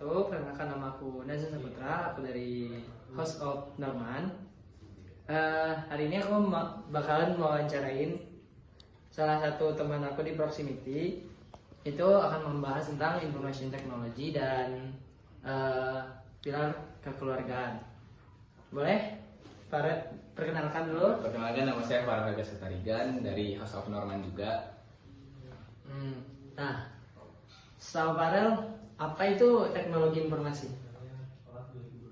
wabarakatuh. Perkenalkan, nama aku Nazar Saputra, aku dari House of Norman. Hari ini aku bakalan mewawancarain salah satu teman aku di Proximity. Itu akan membahas tentang information technology dan pilar kekeluargaan. Boleh? Perkenalkan dulu. Perkenalkan, nama saya Farah Setarigan dari House of Norman juga. Nah, Setahu Farel, apa itu teknologi informasi?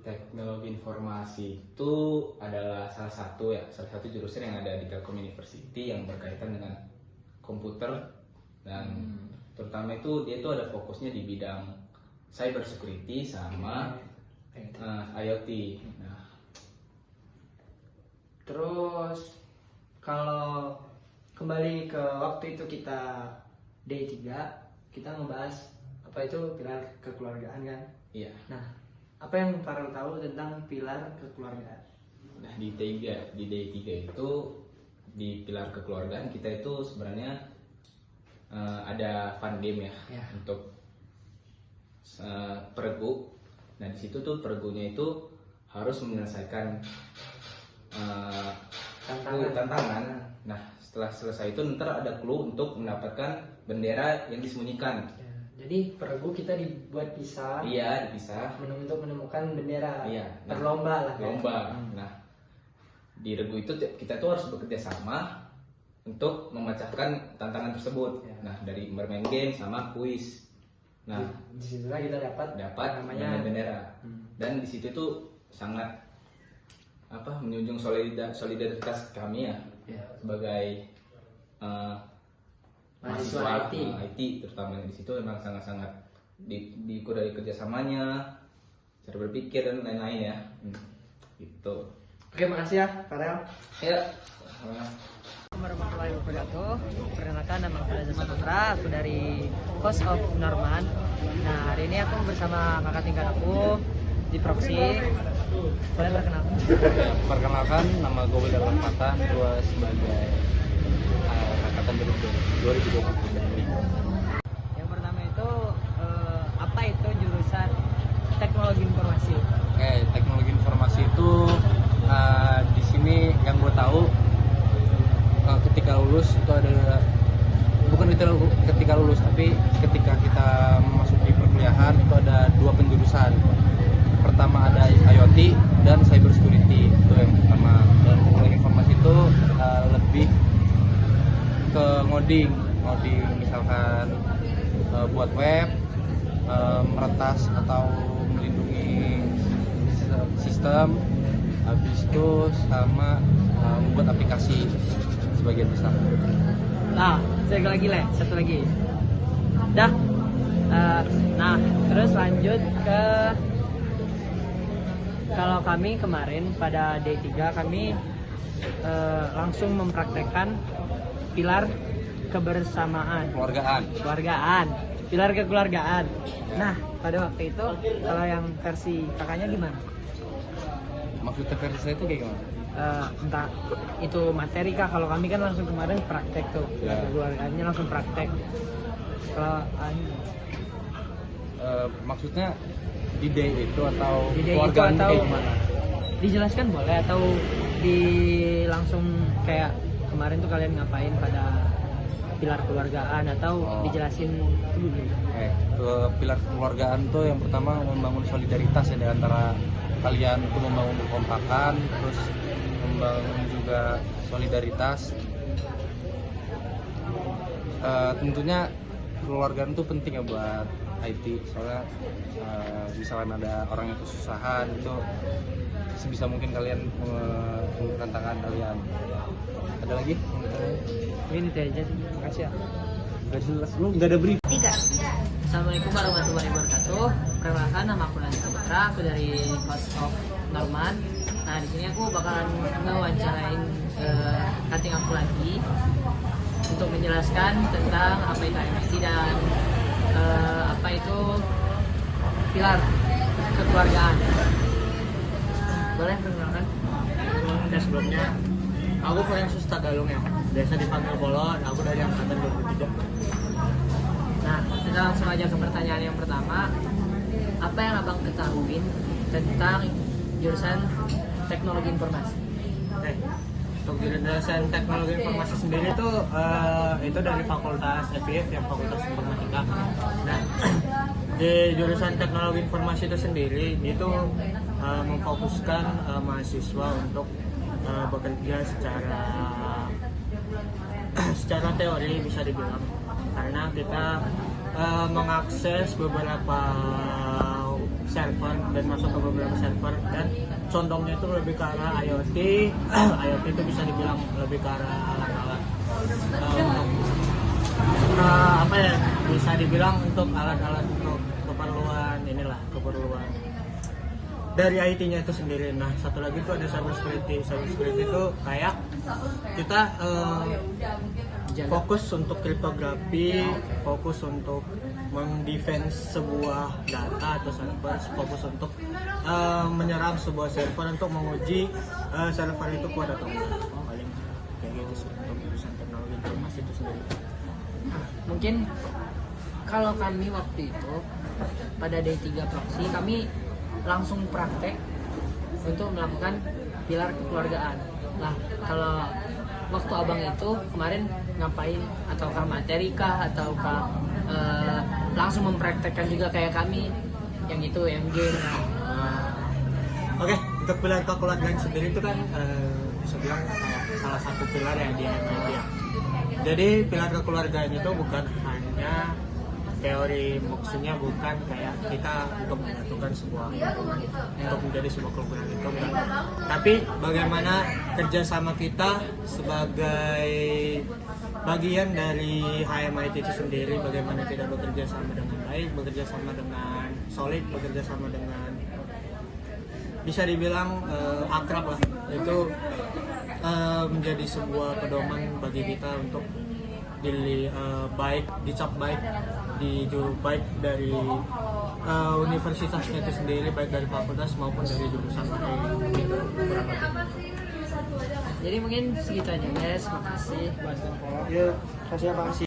Teknologi informasi itu adalah salah satu jurusan yang ada di Telkom University yang berkaitan dengan komputer dan terutama itu dia itu ada fokusnya di bidang cyber security sama IoT. Nah, terus kalau kembali ke waktu itu kita D3, kita ngebahas apa itu pilar kekeluargaan kan? iya. Nah, apa yang Farel tahu tentang pilar kekeluargaan? Nah, di D3 itu di pilar kekeluargaan kita itu sebenarnya ada fun game ya. Untuk peregu. Nah, di situ tuh peregunya itu harus menyelesaikan tantangan. Nah, setelah selesai itu ntar ada clue untuk mendapatkan bendera yang disembunyikan. Jadi peregu kita dibuat pisah. Iya, dipisah. Untuk menemukan bendera. Iya. Berlomba lah. Lomba. Nah, di regu itu kita tuh harus bekerja sama untuk memecahkan tantangan tersebut. Nah, dari bermain game sama kuis. Nah, di situlah kita dapat namanya bendera. Dan di situ tuh sangat menjunjung solidaritas kami ya. Sebagai mahasiswa IT terutama di situ memang sangat-sangat diukur dari kerjasamanya, cara berpikir dan lain-lain ya. Gitu. Oke, makasih ya Farel. Ya. Assalamualaikum warahmatullahi wabarakatuh. Perkenalkan, nama aku Nazar Saputra, aku dari House of Norman. Nah, hari ini aku bersama kakak tingkat aku di Proxy. Boleh perkenalkan? Perkenalkan, nama gue Wildan Rahmatan, gue sebagai angkatan 2020. Yang pertama itu apa itu jurusan teknologi informasi? Oke, teknologi informasi itu di sini yang gue tahu ketika lulus itu ada, bukan ketika lulus tapi ketika kita masuk di perkuliahan itu ada dua penjurusan. Pertama ada IoT dan cyber security, itu yang pertama. Dan teknologi informasi itu lebih ke ngoding misalkan buat web, meretas atau melindungi sistem, habis itu sama membuat aplikasi sebagian besar. Nah, satu lagi. Dah. Nah, terus lanjut ke kalau kami kemarin pada D3 kami langsung mempraktekkan pilar kebersamaan, pilar kekeluargaan. Nah, pada waktu itu kalau yang versi kakaknya gimana? Maksudnya versi saya itu kayak gimana? Entah itu materi kah? Kalau kami kan langsung kemarin praktek tuh, kekeluargaannya langsung praktek. Kalau maksudnya di day itu atau di day itu atau kayak gimana? Dijelaskan boleh atau langsung kayak kemarin tuh kalian ngapain pada pilar kekeluargaan atau dijelasin dulu? Ke pilar kekeluargaan tuh yang pertama membangun solidaritas ya di antara kalian, itu membangun kekompakan, terus membangun juga solidaritas. Tentunya kekeluargaan itu penting ya buat IT, soalnya misalkan ada orang yang kesusahan itu sebisa mungkin kalian menggunakan tangan kalian. Ada lagi? Ini aja sih. Makasih ya. Gak jelas, lu gak ada brief. 3. Assalamualaikum warahmatullahi wabarakatuh. Perkenalkan, nama aku Nazar Saputra, aku dari House of Norman. Nah, di sini aku bakalan ngewawancarain cutting aku lagi untuk menjelaskan tentang apa itu MSC dan apa itu pilar kekeluargaan. Boleh perkenalkan? Sebelumnya aku Francis Tagalong ya, biasa dipanggil Bolon. Aku dari angkatan 2003. Nah, kita langsung aja ke pertanyaan yang pertama. apa yang abang ketahuin tentang jurusan teknologi informasi? Oke. Untuk jurusan teknologi informasi sendiri itu dari Fakultas FIF yang Fakultas Informatika. Nah, di jurusan teknologi informasi itu sendiri itu memfokuskan mahasiswa untuk bekerja secara teori bisa dibilang, karena kita mengakses beberapa server dan masuk ke beberapa server, dan condongnya itu lebih ke arah IoT. IoT itu bisa dibilang lebih ke arah alat-alat apa ya, bisa dibilang untuk alat-alat untuk keperluan dari IT-nya itu sendiri. Nah, satu lagi itu ada cyber security. Cyber security itu kayak kita fokus untuk kriptografi, fokus untuk mendefense sebuah data atau server, fokus untuk menyerang sebuah server untuk menguji server itu kuat atau enggak. Paling kayak gitu sih untuk jurusan teknologi informasi itu sendiri. Mungkin kalau kami waktu itu pada D3 proksi kami langsung praktek untuk melakukan pilar kekeluargaan. Nah, kalau waktu abang itu kemarin ngapain, ataukah materi kah, ataukah langsung mempraktekkan juga kayak kami yang itu MG? Oke, untuk pilar kekeluargaan sendiri itu kan bisa bilang salah satu pilar ya di MIT ya. Jadi pilar kekeluargaan itu bukan hanya teori, maksudnya bukan kayak kita untuk menyatukan sebuah lingkungan untuk menjadi sebuah kelompok itu enggak. Tapi bagaimana kerjasama kita sebagai bagian dari HMIT itu sendiri, bagaimana kita bekerja sama dengan baik, bekerja sama dengan solid, bekerja sama dengan bisa dibilang akrab lah. Itu menjadi sebuah pedoman bagi kita untuk dicap baik dari universitasnya itu sendiri, baik dari fakultas maupun dari jurusan lain gitu, kurang lebih. Jadi mungkin segitu aja guys, makasih. Yuk, kasih apa kasih.